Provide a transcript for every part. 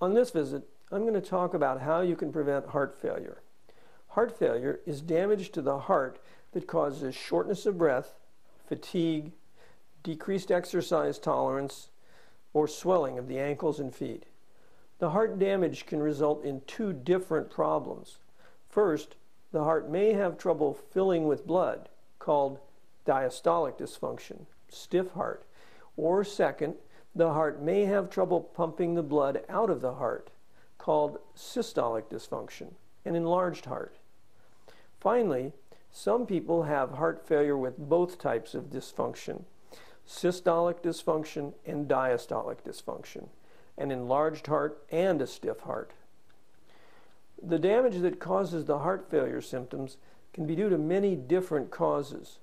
On this visit, I'm going to talk about how you can prevent heart failure. Heart failure is damage to the heart that causes shortness of breath, fatigue, decreased exercise tolerance, or swelling of the ankles and feet. The heart damage can result in two different problems. First, the heart may have trouble filling with blood, called diastolic dysfunction, stiff heart. Or second, the heart may have trouble pumping the blood out of the heart, called systolic dysfunction, an enlarged heart. Finally, some people have heart failure with both types of dysfunction, systolic dysfunction and diastolic dysfunction, an enlarged heart and a stiff heart. The damage that causes the heart failure symptoms can be due to many different causes.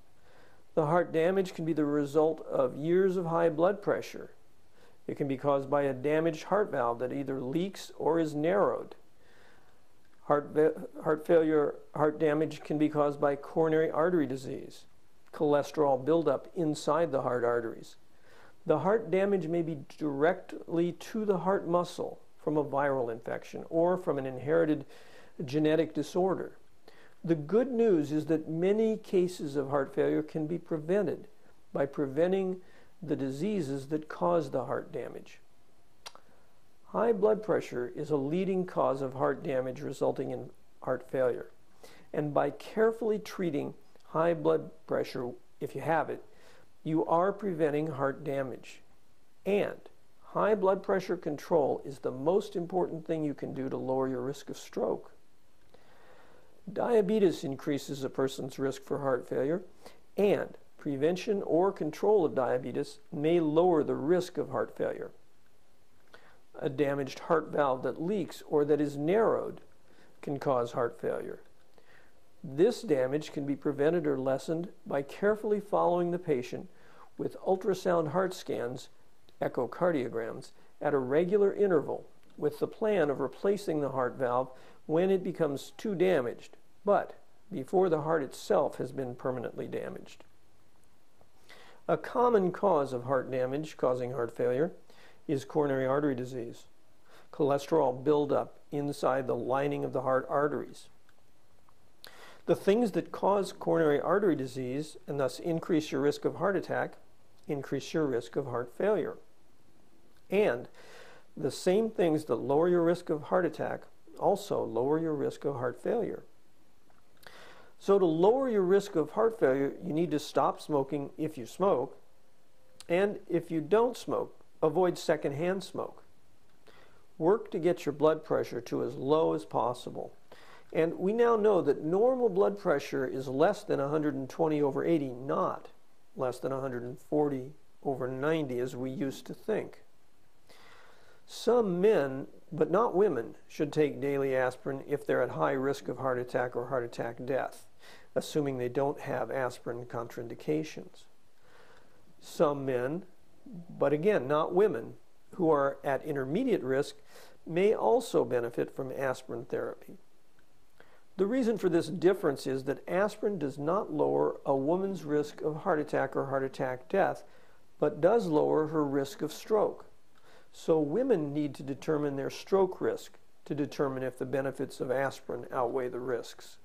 The heart damage can be the result of years of high blood pressure. It can be caused by a damaged heart valve that either leaks or is narrowed. Heart damage can be caused by coronary artery disease, cholesterol buildup inside the heart arteries. The heart damage may be directly to the heart muscle from a viral infection or from an inherited genetic disorder. The good news is that many cases of heart failure can be prevented by preventing the diseases that cause the heart damage. High blood pressure is a leading cause of heart damage resulting in heart failure. And by carefully treating high blood pressure, if you have it, you are preventing heart damage. And high blood pressure control is the most important thing you can do to lower your risk of stroke. Diabetes increases a person's risk for heart failure, and prevention or control of diabetes may lower the risk of heart failure. A damaged heart valve that leaks or that is narrowed can cause heart failure. This damage can be prevented or lessened by carefully following the patient with ultrasound heart scans, echocardiograms, at a regular interval with the plan of replacing the heart valve when it becomes too damaged, but before the heart itself has been permanently damaged. A common cause of heart damage causing heart failure is coronary artery disease, cholesterol buildup inside the lining of the heart arteries. The things that cause coronary artery disease and thus increase your risk of heart attack increase your risk of heart failure. And the same things that lower your risk of heart attack also lower your risk of heart failure. So to lower your risk of heart failure, you need to stop smoking if you smoke, and if you don't smoke, avoid secondhand smoke. Work to get your blood pressure to as low as possible. And we now know that normal blood pressure is less than 120/80, not less than 140/90 as we used to think. Some men, but not women, should take daily aspirin if they're at high risk of heart attack or heart attack death, assuming they don't have aspirin contraindications. Some men, but again not women, who are at intermediate risk may also benefit from aspirin therapy. The reason for this difference is that aspirin does not lower a woman's risk of heart attack or heart attack death, but does lower her risk of stroke. So women need to determine their stroke risk to determine if the benefits of aspirin outweigh the risks.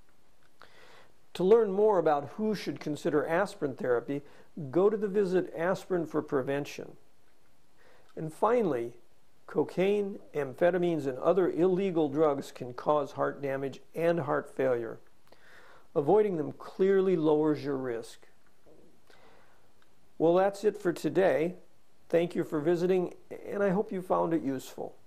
To learn more about who should consider aspirin therapy, go to the visit Aspirin for Prevention. And finally, cocaine, amphetamines, and other illegal drugs can cause heart damage and heart failure. Avoiding them clearly lowers your risk. Well, that's it for today. Thank you for visiting, and I hope you found it useful.